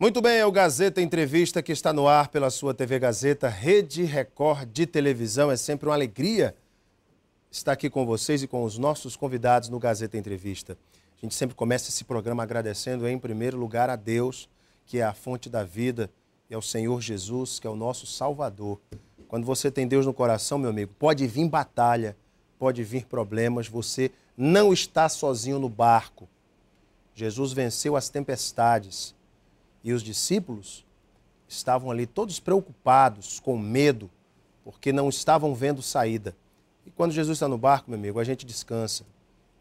Muito bem, é o Gazeta Entrevista que está no ar pela sua TV Gazeta, Rede Record de televisão. É sempre uma alegria estar aqui com vocês e com os nossos convidados no Gazeta Entrevista. A gente sempre começa esse programa agradecendo em primeiro lugar a Deus, que é a fonte da vida, e ao Senhor Jesus, que é o nosso Salvador. Quando você tem Deus no coração, meu amigo, pode vir batalha, pode vir problemas, você não está sozinho no barco. Jesus venceu as tempestades. E os discípulos estavam ali todos preocupados, com medo, porque não estavam vendo saída. E quando Jesus está no barco, meu amigo, a gente descansa.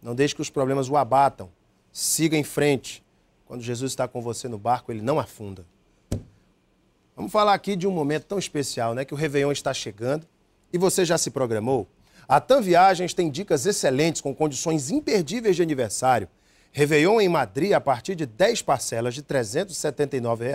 Não deixe que os problemas o abatam. Siga em frente. Quando Jesus está com você no barco, ele não afunda. Vamos falar aqui de um momento tão especial, né? Que o Réveillon está chegando e você já se programou? A TAM Viagens tem dicas excelentes com condições imperdíveis de aniversário. Réveillon em Madrid a partir de 10 parcelas de R$ 379,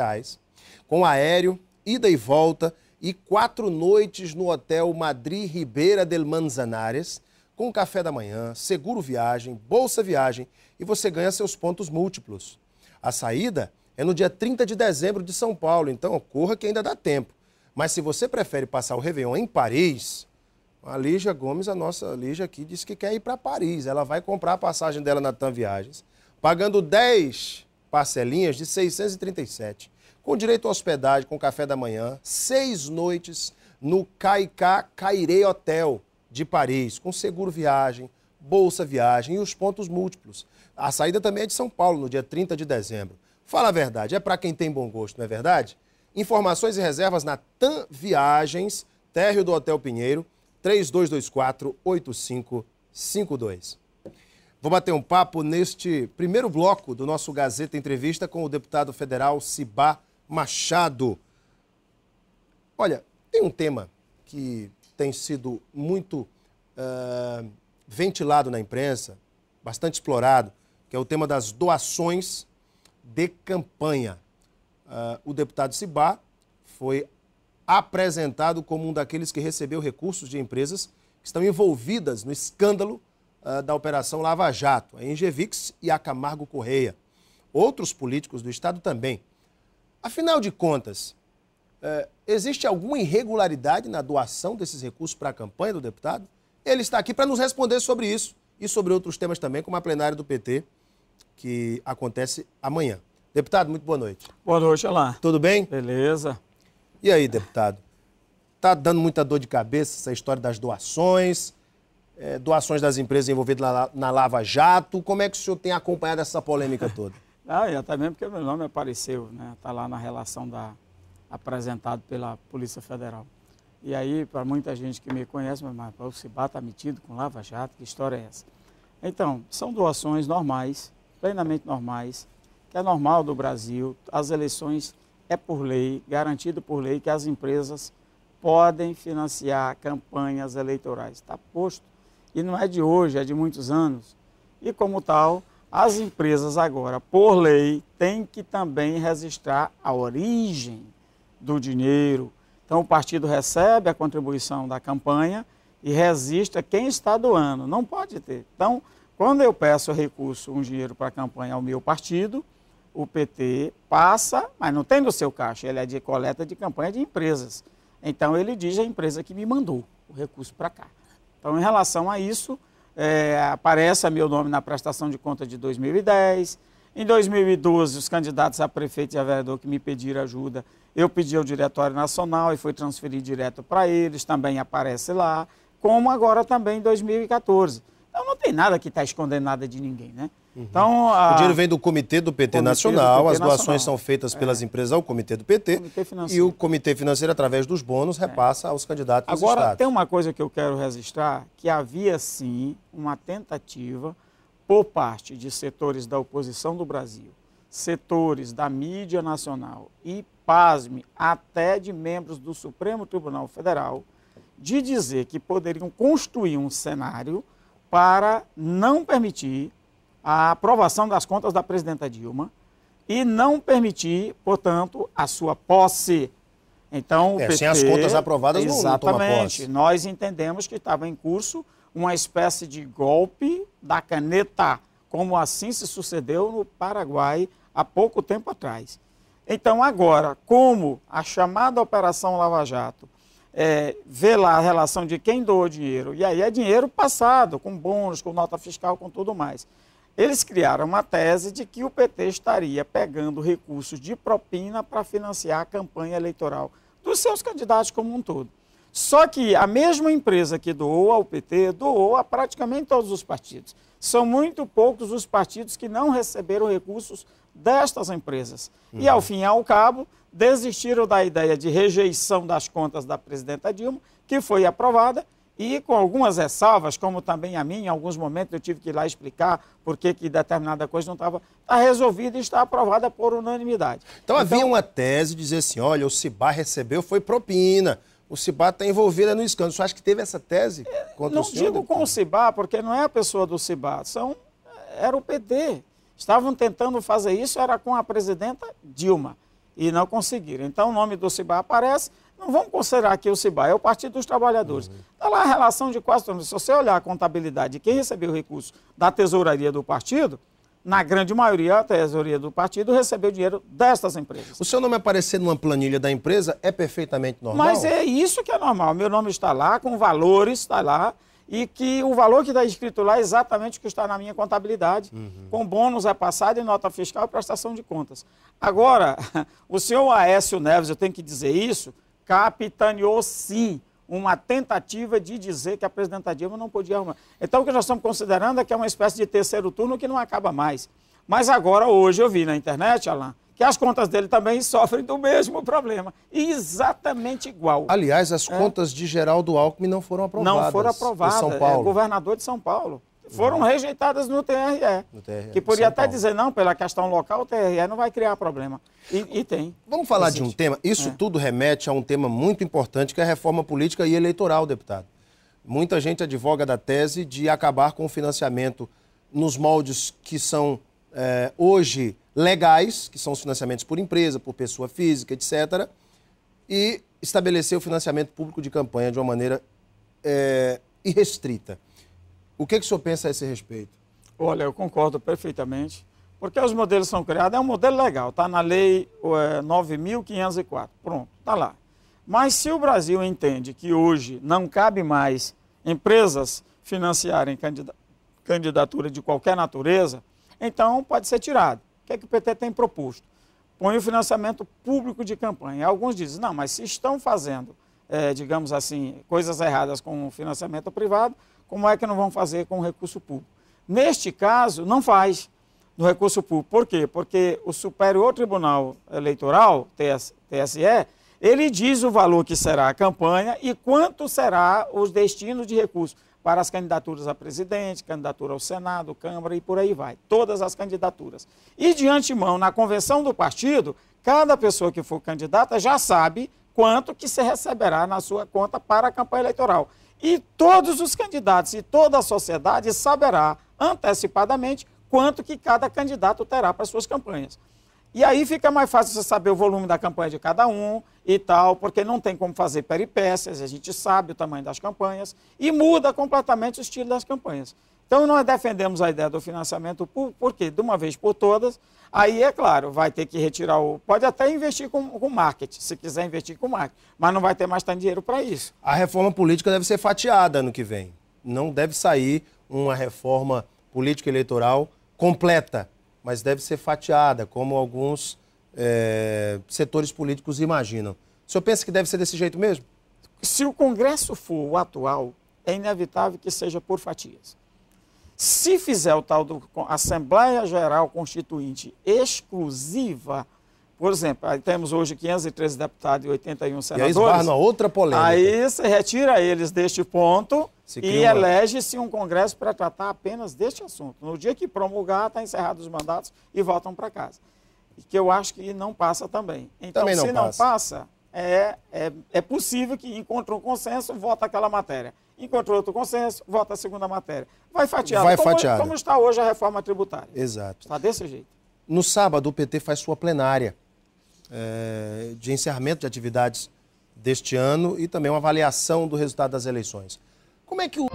com aéreo, ida e volta e 4 noites no Hotel Madrid Ribeira del Manzanares, com café da manhã, seguro viagem, bolsa viagem e você ganha seus pontos múltiplos. A saída é no dia 30 de dezembro de São Paulo, então corra que ainda dá tempo. Mas se você prefere passar o Réveillon em Paris, a Lígia Gomes, a nossa Lígia aqui, disse que quer ir para Paris. Ela vai comprar a passagem dela na TAM Viagens, pagando 10 parcelinhas de 637, com direito à hospedagem, com café da manhã, 6 noites no Kaiká Cairé Hotel de Paris, com seguro viagem, bolsa viagem e os pontos múltiplos. A saída também é de São Paulo, no dia 30 de dezembro. Fala a verdade, é para quem tem bom gosto, não é verdade? Informações e reservas na TAM Viagens, térreo do Hotel Pinheiro, 3224-8552. Vou bater um papo neste primeiro bloco do nosso Gazeta Entrevista com o deputado federal Cibá Machado. Olha, tem um tema que tem sido muito ventilado na imprensa, bastante explorado, que é o tema das doações de campanha. O deputado Cibá foi apresentado como um daqueles que recebeu recursos de empresas que estão envolvidas no escândalo da Operação Lava Jato, a Engevix e a Camargo Correia. Outros políticos do Estado também. Afinal de contas, existe alguma irregularidade na doação desses recursos para a campanha do deputado? Ele está aqui para nos responder sobre isso e sobre outros temas também, como a plenária do PT, que acontece amanhã. Deputado, muito boa noite. Boa noite, Alain. Tudo bem? Beleza. E aí, deputado? Tá dando muita dor de cabeça essa história das doações, doações das empresas envolvidas na Lava Jato. Como é que o senhor tem acompanhado essa polêmica toda? Até mesmo porque meu nome apareceu, né? Está lá na relação apresentado pela Polícia Federal. E aí, para muita gente que me conhece, mas o Cibá está metido com Lava Jato, que história é essa? Então, são doações normais, plenamente normais, que é normal do Brasil. As eleições é por lei, garantido por lei, que as empresas podem financiar campanhas eleitorais. Está posto. E não é de hoje, é de muitos anos. E como tal, as empresas agora, por lei, têm que também registrar a origem do dinheiro. Então o partido recebe a contribuição da campanha e registra quem está doando. Não pode ter. Então, quando eu peço recurso, um dinheiro para a campanha ao meu partido, o PT passa, mas não tem no seu caixa, ele é de coleta de campanha de empresas. Então ele diz a empresa que me mandou o recurso para cá. Então, em relação a isso, aparece meu nome na prestação de conta de 2010. Em 2012, os candidatos a prefeito e a vereador que me pediram ajuda, eu pedi ao Diretório Nacional e foi transferido direto para eles, também aparece lá, como agora também em 2014. Então não tem nada que está escondendo nada de ninguém, né? Então, o dinheiro vem do Comitê do PT Nacional, as doações são feitas pelas empresas ao Comitê do PT e o Comitê Financeiro, através dos bônus, repassa aos candidatos dos estados. Agora, tem uma coisa que eu quero registrar, que havia sim uma tentativa por parte de setores da oposição do Brasil, setores da mídia nacional e, pasme, até de membros do Supremo Tribunal Federal, de dizer que poderiam construir um cenário para não permitir a aprovação das contas da presidenta Dilma e não permitir, portanto, a sua posse. Então, o PT, sem as contas aprovadas não toma posse. Exatamente. Nós entendemos que estava em curso uma espécie de golpe da caneta, como assim se sucedeu no Paraguai há pouco tempo atrás. Então, agora, como a chamada Operação Lava Jato vê lá a relação de quem doou dinheiro, e aí é dinheiro passado, com bônus, com nota fiscal, com tudo mais. Eles criaram uma tese de que o PT estaria pegando recursos de propina para financiar a campanha eleitoral dos seus candidatos como um todo. Só que a mesma empresa que doou ao PT, doou a praticamente todos os partidos. São muito poucos os partidos que não receberam recursos destas empresas. E, ao fim e ao cabo, desistiram da ideia de rejeição das contas da presidenta Dilma, que foi aprovada, e com algumas ressalvas, como também a mim, em alguns momentos eu tive que ir lá explicar por que determinada coisa não estava resolvida e está aprovada por unanimidade. Então havia uma tese de dizer assim, olha, o Cibá recebeu, foi propina. O Cibá está envolvido no escândalo. Você acha que teve essa tese contra o senhor? Não digo com o Cibá, porque não é a pessoa do Cibá, era o PT. Estavam tentando fazer isso, era com a presidenta Dilma, e não conseguiram. Então o nome do Cibá aparece, não vamos considerar que o Cibá é o Partido dos Trabalhadores. Está lá a relação de quase todos. Se você olhar a contabilidade de quem recebeu o recurso da tesouraria do partido, na grande maioria, a tesouraria do partido recebeu dinheiro destas empresas. O seu nome aparecer numa planilha da empresa é perfeitamente normal? Mas é isso que é normal. Meu nome está lá, com valores, está lá, e que o valor que está escrito lá é exatamente o que está na minha contabilidade, com bônus repassado e nota fiscal e prestação de contas. Agora, o senhor Aécio Neves, eu tenho que dizer isso, capitaneou sim uma tentativa de dizer que a presidenta Dilma não podia arrumar. Então, o que nós estamos considerando é que é uma espécie de terceiro turno que não acaba mais. Mas agora, hoje, eu vi na internet, Alain, que as contas dele também sofrem do mesmo problema. Exatamente igual. Aliás, as contas de Geraldo Alckmin não foram aprovadas. Não foram aprovadas. Em São Paulo. Governador de São Paulo. Foram rejeitadas no TRE. Que podia até dizer, não, pela questão local, o TRE não vai criar problema. E tem. Vamos falar de um tema, isso tudo remete a um tema muito importante, que é a reforma política e eleitoral, deputado. Muita gente advoga da tese de acabar com o financiamento nos moldes que são hoje legais, que são os financiamentos por empresa, por pessoa física, etc., e estabelecer o financiamento público de campanha de uma maneira irrestrita. O que o senhor pensa a esse respeito? Olha, eu concordo perfeitamente, porque os modelos são criados, é um modelo legal, está na lei 9.504, pronto, está lá. Mas se o Brasil entende que hoje não cabe mais empresas financiarem candidatura de qualquer natureza, então pode ser tirado. O que é que o PT tem proposto? Põe o financiamento público de campanha. Alguns dizem, não, mas se estão fazendo, digamos assim, coisas erradas com o financiamento privado, como é que não vão fazer com o recurso público? Neste caso, não faz no recurso público. Por quê? Porque o Superior Tribunal Eleitoral, TSE, ele diz o valor que será a campanha e quanto será os destinos de recursos para as candidaturas a presidente, candidatura ao Senado, Câmara e por aí vai. Todas as candidaturas. E de antemão, na convenção do partido, cada pessoa que for candidata já sabe quanto que se receberá na sua conta para a campanha eleitoral. E todos os candidatos e toda a sociedade saberá antecipadamente quanto que cada candidato terá para suas campanhas. E aí fica mais fácil você saber o volume da campanha de cada um e tal, porque não tem como fazer peripécias, a gente sabe o tamanho das campanhas e muda completamente o estilo das campanhas. Então nós defendemos a ideia do financiamento público, porque de uma vez por todas, aí é claro, vai ter que retirar pode até investir com marketing, se quiser investir com marketing, mas não vai ter mais tanto dinheiro para isso. A reforma política deve ser fatiada ano que vem. Não deve sair uma reforma política eleitoral completa, mas deve ser fatiada, como alguns setores políticos imaginam. O senhor pensa que deve ser desse jeito mesmo? Se o Congresso for o atual, é inevitável que seja por fatias. Se fizer o tal do Assembleia Geral Constituinte exclusiva, por exemplo, aí temos hoje 513 deputados e 81 senadores. E aí esbarra numa outra polêmica. Aí você retira eles deste ponto e elege-se um Congresso para tratar apenas deste assunto. No dia que promulgar, está encerrados os mandatos e voltam para casa. Que eu acho que não passa também. Então, também se não passa, é possível que encontre um consenso, vota aquela matéria. Encontrou outro consenso, vota a segunda matéria. Vai fatiado. Como está hoje a reforma tributária. Exato. Está desse jeito. No sábado, o PT faz sua plenária de encerramento de atividades deste ano e também uma avaliação do resultado das eleições. Como é que o